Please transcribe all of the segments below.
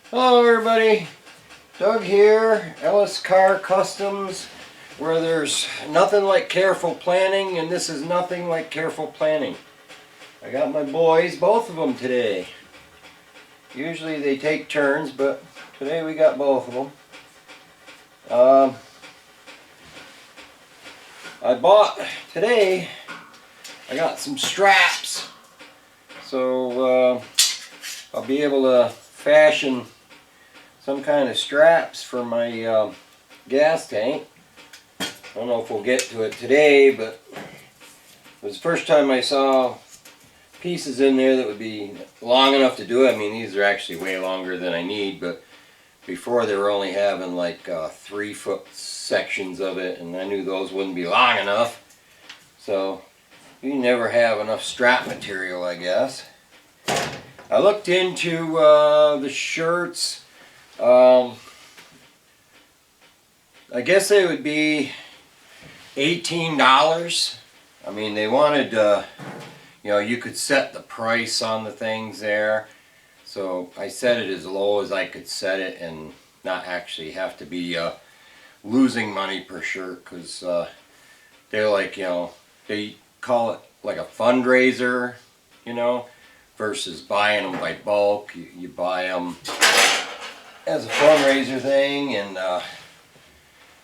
Hello everybody, Doug here, Ellis Car Customs, where there's nothing like careful planning, and this is nothing like careful planning. I got my boys, both of them today. Usually they take turns, but today we got both of them. Today I got some straps, so I'll be able to fashion some kind of straps for my gas tank. I don't know if we'll get to it today, but it was the first time I saw pieces in there that would be long enough to do it. I mean, these are actually way longer than I need, but before they were only having like 3-foot sections of it, and I knew those wouldn't be long enough. So you never have enough strap material, I guess. I looked into the shirts. I guess they would be $18. I mean, they wanted, you know, you could set the price on the things there. So I set it as low as I could set it and not actually have to be losing money per shirt, because they're like, you know, they call it like a fundraiser, you know, versus buying them by bulk. You buy them as a fundraiser thing, and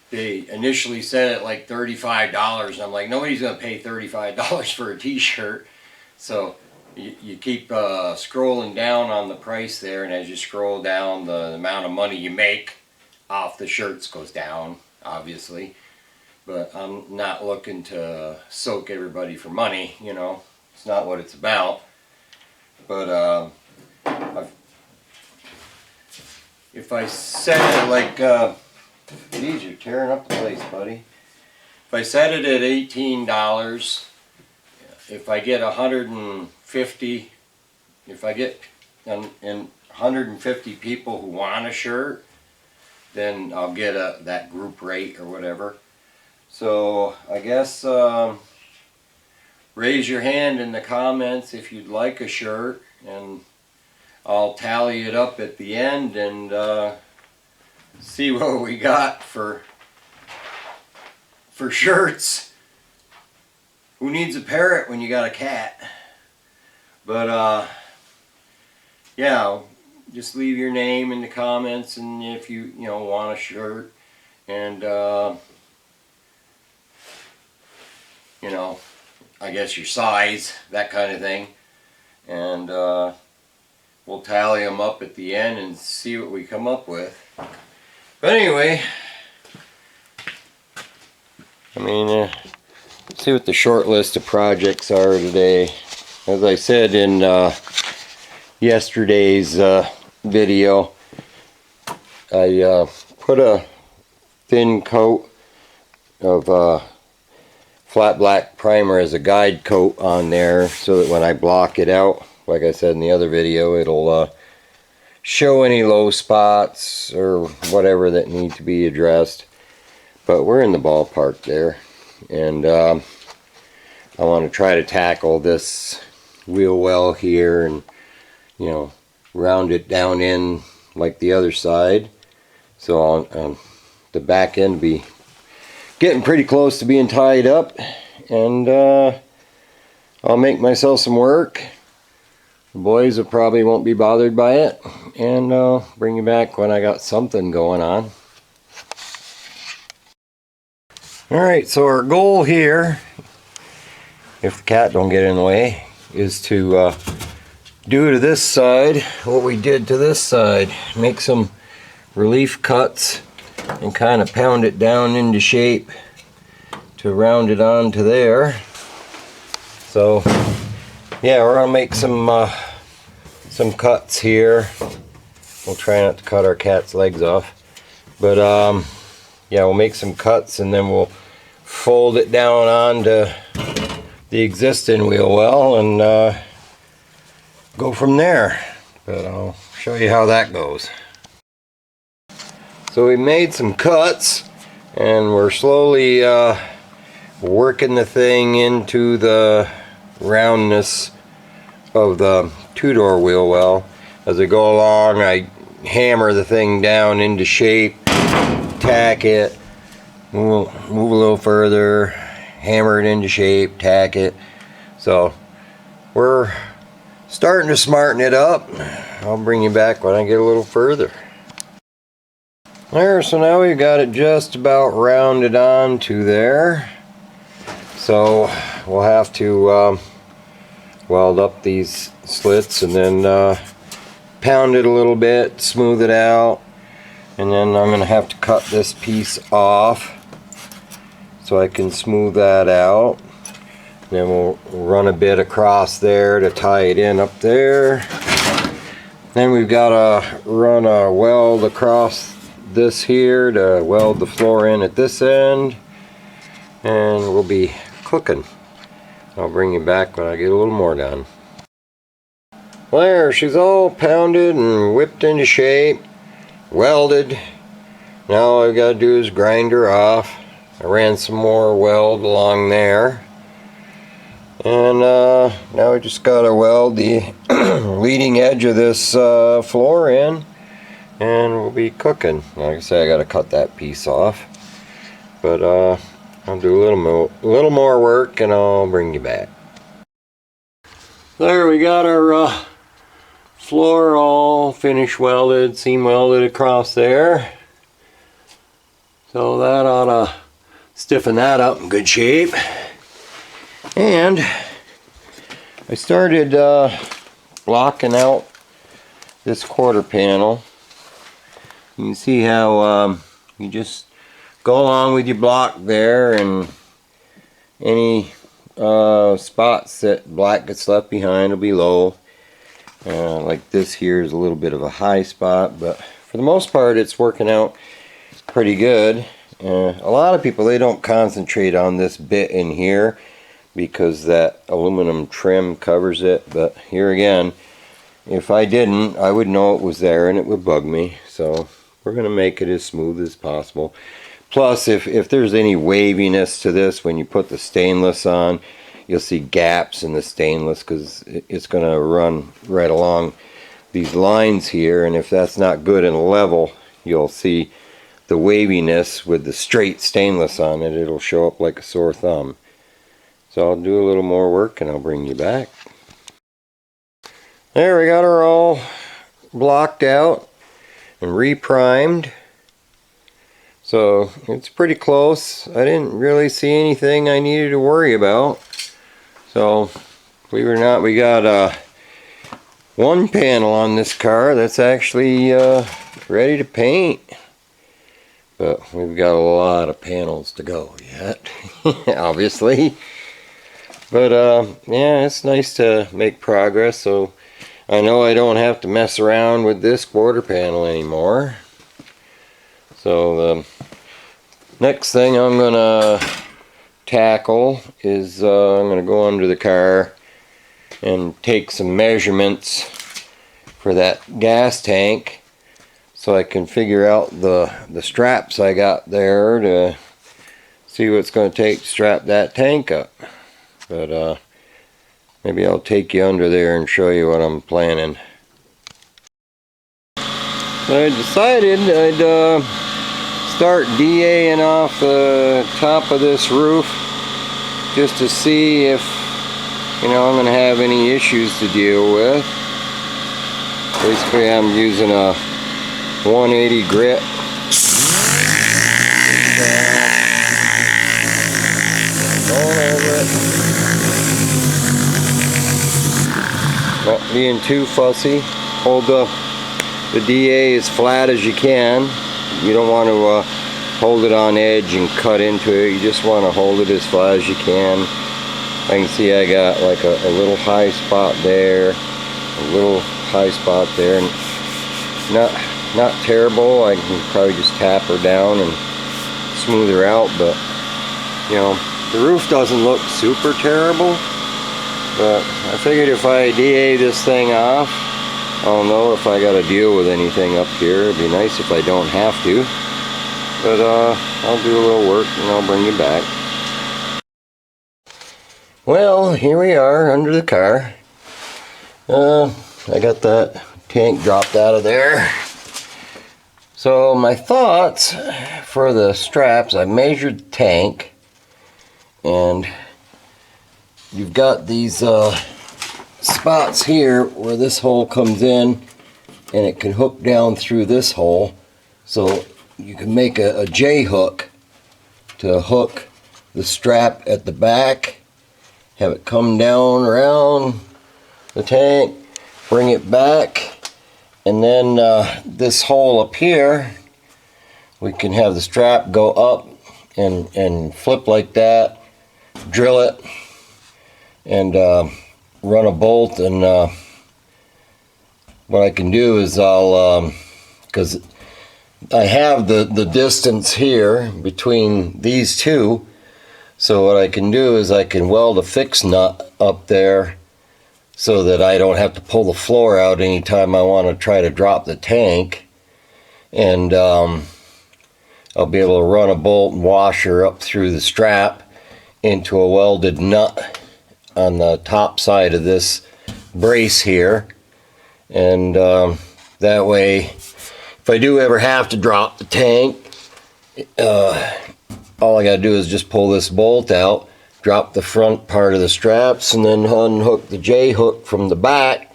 they initially said it like $35, and I'm like, nobody's gonna pay $35 for a t-shirt. So you keep scrolling down on the price there, and as you scroll down, the amount of money you make off the shirts goes down, obviously. But I'm not looking to soak everybody for money, you know, it's not what it's about. But if I set it like, geez, you're tearing up the place, buddy. If I set it at $18, if I get 150, if I get 150 people who want a shirt, then I'll get that group rate or whatever. So I guess raise your hand in the comments if you'd like a shirt, and I'll tally it up at the end and see what we got for shirts. Who needs a parrot when you got a cat? But yeah, just leave your name in the comments, and if you want a shirt, and you know, I guess your size, that kind of thing, and we'll tally them up at the end and see what we come up with. But anyway, I mean, let's see what the short list of projects are today. As I said in yesterday's video, I put a thin coat of flat black primer as a guide coat on there, so that when I block it out, like I said in the other video, it'll show any low spots or whatever that need to be addressed. But we're in the ballpark there, and I want to try to tackle this wheel well here and, you know, round it down in like the other side. So on the back end be getting pretty close to being tied up, and I'll make myself some work. The boys probably won't be bothered by it, and I'll bring you back when I got something going on. Alright, so our goal here, if the cat don't get in the way, is to do to this side what we did to this side. Make some relief cuts and kind of pound it down into shape to round it on to there. So yeah, we're gonna make some cuts here. We'll try not to cut our cat's legs off, but yeah, we'll make some cuts, and then we'll fold it down onto the existing wheel well and go from there. But I'll show you how that goes. So we made some cuts, and we're slowly working the thing into the roundness of the two-door wheel well. As I go along, I hammer the thing down into shape, tack it, move a little further, hammer it into shape, tack it. So we're starting to smarten it up. I'll bring you back when I get a little further. There, so now we've got it just about rounded on to there. So we'll have to weld up these slits and then pound it a little bit, smooth it out, and then I'm going to have to cut this piece off so I can smooth that out. Then we'll run a bit across there to tie it in up there. Then we've got to run a weld across this here to weld the floor in at this end, and we'll be cooking. I'll bring you back when I get a little more done. There, she's all pounded and whipped into shape, welded. Now all I've got to do is grind her off. I ran some more weld along there, and now we just got to weld the leading edge of this floor in, and we'll be cooking. Like I say, I got to cut that piece off, but I'll do a little more work and I'll bring you back. There, we got our floor all finished welded, seam welded across there. So that ought to stiffen that up in good shape. And I started blocking out this quarter panel. You can see how you just go along with your block there, and any spots that black gets left behind will be low. Like this here is a little bit of a high spot, but for the most part it's working out pretty good. A lot of people, they don't concentrate on this bit in here because that aluminum trim covers it, but here again, if I didn't, I would know it was there and it would bug me. So we're going to make it as smooth as possible. Plus, if there's any waviness to this when you put the stainless on, you'll see gaps in the stainless because it's going to run right along these lines here, and if that's not good and level, you'll see the waviness with the straight stainless on it. It'll show up like a sore thumb. So I'll do a little more work and I'll bring you back. There, we got her all blocked out and re-primed. So it's pretty close. I didn't really see anything I needed to worry about. So believe it or not, we got one panel on this car that's actually ready to paint. But we've got a lot of panels to go yet, obviously. But yeah, it's nice to make progress. So I know I don't have to mess around with this quarter panel anymore. So the next thing I'm gonna tackle is I'm gonna go under the car and take some measurements for that gas tank, so I can figure out the straps I got there to see what it's going to take to strap that tank up. But maybe I'll take you under there and show you what I'm planning. So I decided I'd start DAing off the top of this roof just to see if, you know, I'm going to have any issues to deal with. Basically, I'm using a 180 grit. Not being too fussy. Hold the DA as flat as you can. You don't want to hold it on edge and cut into it. You just want to hold it as flat as you can. I can see I got like a little high spot there, a little high spot there, and not terrible. I can probably just tap her down and smooth her out, but you know, the roof doesn't look super terrible. But I figured if I DA this thing off, I don't know if I got to deal with anything up here. It'd be nice if I don't have to. But I'll do a little work and I'll bring you back. Well, here we are under the car. I got that tank dropped out of there. So my thoughts for the straps, I measured the tank, and you've got these spots here where this hole comes in, and it can hook down through this hole. So you can make a J hook to hook the strap at the back, have it come down around the tank, bring it back, and then this hole up here, we can have the strap go up and flip like that, drill it, and run a bolt. And what I can do is because I have the distance here between these two, so what I can do is I can weld a fixed nut up there so that I don't have to pull the floor out anytime I want to try to drop the tank. And I'll be able to run a bolt and washer up through the strap into a welded nut on the top side of this brace here. And that way, if I do ever have to drop the tank, all I gotta do is just pull this bolt out, drop the front part of the straps, and then unhook the J hook from the back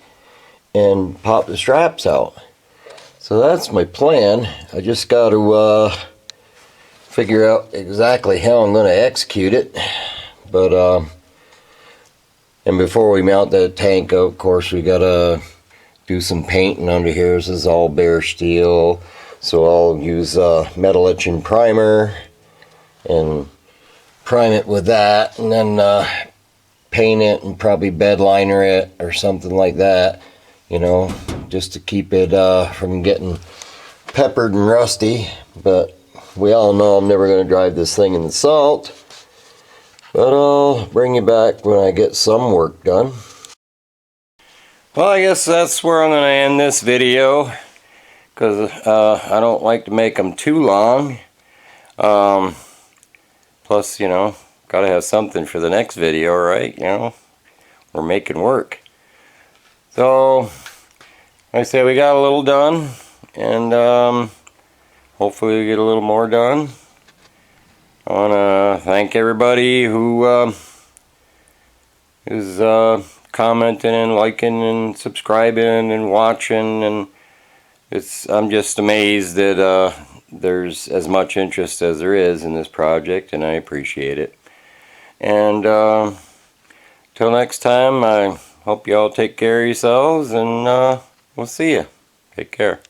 and pop the straps out. So that's my plan. I just got to figure out exactly how I'm going to execute it. But and before we mount the tank, of course, we got to do some painting under here. This is all bare steel, so I'll use metal etching primer and prime it with that, and then paint it and probably bed liner it or something like that, you know, just to keep it from getting peppered and rusty. But we all know I'm never going to drive this thing in the salt, but I'll bring you back when I get some work done. Well, I guess that's where I'm going to end this video, because I don't like to make them too long. Plus, you know, gotta have something for the next video, right? You know, we're making work. So, like I say, we got a little done, and hopefully we get a little more done. I want to thank everybody who is commenting and liking and subscribing and watching, and I'm just amazed that there's as much interest as there is in this project, and I appreciate it. And till next time, I hope you all take care of yourselves, and we'll see you. Take care.